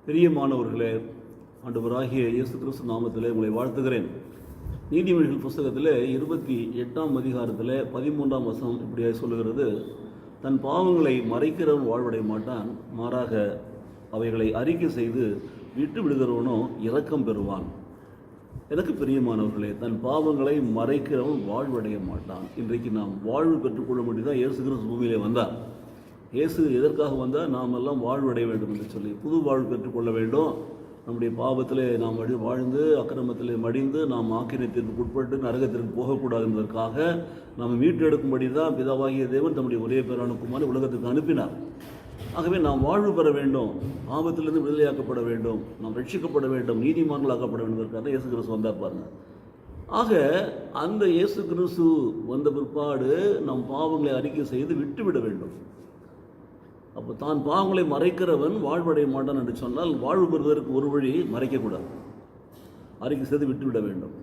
பிரியமானவர்களே, ஆண்டவராகிய இயேசு கிறிஸ்து நாமத்திலே உங்களை வாழ்த்துகிறேன். நீதிமொழிகள் புஸ்தகத்தில் 28ஆம் அதிகாரத்தில் 13ஆம் வசனம் இப்படியாக சொல்லுகிறது, தன் பாவங்களை மறைக்கிறவன் வாழ்வடைய மாட்டான், மாறாக அவைகளை அறிக்கை செய்து விட்டு விடுகிறவனோ இரக்கம் பெறுவான். எனக்கு பிரியமானவர்களே, தன் பாவங்களை மறைக்கிறவன் வாழ்வடைய மாட்டான். இன்றைக்கு நாம் வாழ்வு பெற்றுக்கொள்ள முடியுதான் இயேசு கிறிஸ்து பூமியிலே வந்தார். இயேசு எதற்காக வந்தால் நாம் எல்லாம் வாழ்வடைய வேண்டும் என்று சொல்லி புது வாழ்வு பெற்றுக்கொள்ள வேண்டும். நம்முடைய பாவத்திலே நாம் வாழ்ந்து அக்கிரமத்திலே மடிந்து நாம் ஆக்கிரத்திற்கு உட்பட்டு நரகத்திற்கு போகக்கூடாது என்பதற்காக நாம் மீட்டெடுக்கும்படி தான் பிதாவாகிய தேவன் தம்முடைய ஒரே பேரான குமாரனை உலகத்திற்கு அனுப்பினார். ஆகவே நாம் வாழ்வு பெற வேண்டும், பாவத்திலிருந்து விடுதலையாக்கப்பட வேண்டும், நாம் ரட்சிக்கப்பட வேண்டும், நீதிமான்களாக்கப்பட வேண்டும் என்பதற்காக இயேசு கிறிஸ்து வந்தார் பாருங்க. ஆக அந்த இயேசு கிறிஸ்து வந்த பிற்பாடு நம் பாவங்களை அறிக்கை செய்து விட்டுவிட வேண்டும். அப்போ தான் பாவங்களை மறைக்கிறவன் வாழ்வடைய மாட்டான் என்று சொன்னால், வாழ்வு பெறுவதற்கு ஒரு வழி மறைக்கக்கூடாது, அறிக்கை செய்து விட்டுவிட வேண்டும்.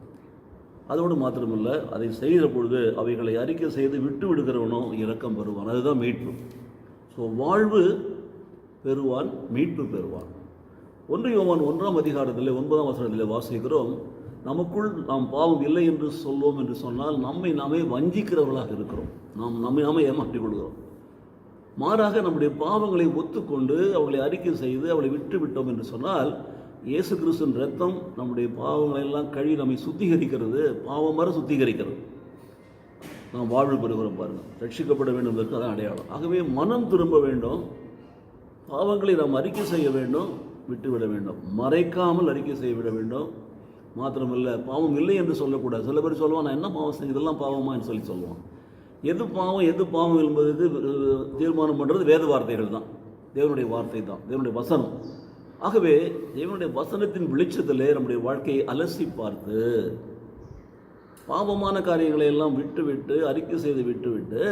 அதோடு மாத்திரமல்ல, அதை செய்கிற பொழுது அவைகளை அறிக்கை செய்து விட்டு விடுகிறவனோ இரக்கம் பெறுவான். அதுதான் மீட்பு. ஸோ வாழ்வு பெறுவான், மீட்பு பெறுவான். 1 யோவான் 1ஆம் அதிகாரத்தில் 9ஆம் வசனத்தில் வாசிக்கிறோம், நமக்குள் நாம் பாவம் இல்லை என்று சொல்வோம் என்று சொன்னால் நம்மை நாமே வஞ்சிக்கிறவர்களாக இருக்கிறோம், நம்மை நாமே ஏமாற்றிக் கொள்கிறோம். மாறாக நம்முடைய பாவங்களை ஒத்துக்கொண்டு அவளை அறிக்கை செய்து அவளை விட்டு விட்டோம் என்று சொன்னால், இயேசு கிறிஸ்துவின் ரத்தம் நம்முடைய பாவங்களை எல்லாம் கழுவி நம்மை சுத்திகரிக்கிறது, பாவமர சுத்திகரிக்கிறது. நாம் வாழ்வு பெறுகிறோம் பாருங்கள். ரட்சிக்கப்பட வேண்டும் என்பதற்கு அதான் அடையாளம். ஆகவே மனம் திரும்ப வேண்டும், பாவங்களை நாம் அறிக்கை செய்ய வேண்டும், விட்டுவிட வேண்டும், மறைக்காமல் அறிக்கை செய்ய விட வேண்டும். மாத்திரமில்லை, பாவம் இல்லை என்று சொல்லக்கூடாது. சில பேர் சொல்லுவான், நான் என்ன பாவம் செஞ்சு இதெல்லாம் பாவமா என்று சொல்லுவான். எது பாவம் என்பது தீர்மானம் பண்ணுறது வேத வார்த்தைகள் தான், தேவனுடைய வார்த்தை தான், தேவனுடைய வசனம். ஆகவே தேவனுடைய வசனத்தின் வெளிச்சத்திலே நம்முடைய வாழ்க்கையை அலசி பார்த்து பாவமான காரியங்களை எல்லாம் விட்டுவிட்டு அறிக்கை செய்து விட்டுவிட்டு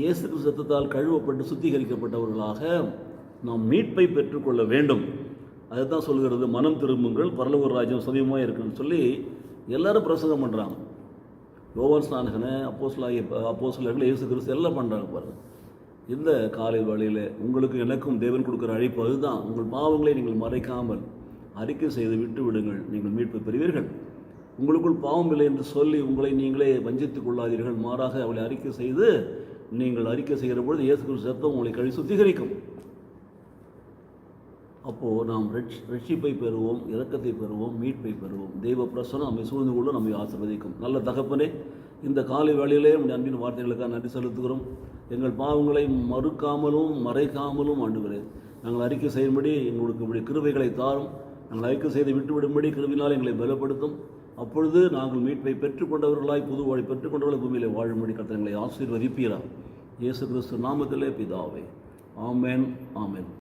இயேசு கிறிஸ்துவால் கழுவப்பட்டு சுத்திகரிக்கப்பட்டவர்களாக நாம் மீட்பை பெற்றுக்கொள்ள வேண்டும். அதுதான் சொல்கிறது, மனம் திரும்புங்கள், பரலோக ராஜ்யம் சமீபமாக இருக்குன்னு சொல்லி எல்லாரும் பிரசங்கம் பண்ணுறாங்க. யோவான் ஸ்நானகனை, அப்போஸ்தலர்கள், இயேசு கிறிஸ்து எல்லாம் பண்ணுறாங்க பாருங்கள். இந்த காலை வேளையில் உங்களுக்கு எனக்கும் தேவன் கொடுக்குற அழைப்பு அதுதான். உங்கள் பாவங்களை நீங்கள் மறைக்காமல் அறிக்கை செய்து விட்டு விடுங்கள், நீங்கள் மீட்பு பெறுவீர்கள். உங்களுக்குள் பாவம் இல்லை என்று சொல்லி உங்களை நீங்களே வஞ்சித்துக் கொள்ளாதீர்கள், மாறாக அவளை அறிக்கை செய்து நீங்கள் அறிக்கை செய்கிற பொழுது இயேசு கிறிஸ்து ரத்தம் உங்களை கழுவி சுத்திகரிக்கும். அப்போது நாம் ரட்சிப்பை பெறுவோம், இரக்கத்தை பெறுவோம், மீட்பை பெறுவோம். தெய்வ பிரசனம் நம்மை சூழ்ந்து கொண்டு நம்மை ஆசீர்வதிக்கும். நல்ல தகப்பனே, இந்த காலை வேளையிலே நம்முடைய அன்பின் வார்த்தைகளுக்காக நன்றி செலுத்துகிறோம். எங்கள் பாவங்களை மறுக்காமலும் மறைக்காமலும் ஆண்டவரே நாங்கள் அறிக்கை செய்யும்படி எங்களுக்கு இப்படி கிருபைகளை தாரும். நாங்கள் அறிக்கை செய்து விட்டுவிடும்படி கிருபினால் எங்களை பலப்படுத்தும். அப்பொழுது நாங்கள் மீட்பை பெற்றுக்கொண்டவர்களாய் புது வாழ்வை பெற்றுக்கொண்டவர்கள் பூமியிலே வாழும்படி கர்த்தர் எங்களை ஆசீர்வதிப்பீரார். இயேசு கிறிஸ்து நாமத்திலே பிதாவே, ஆமென், ஆமென்.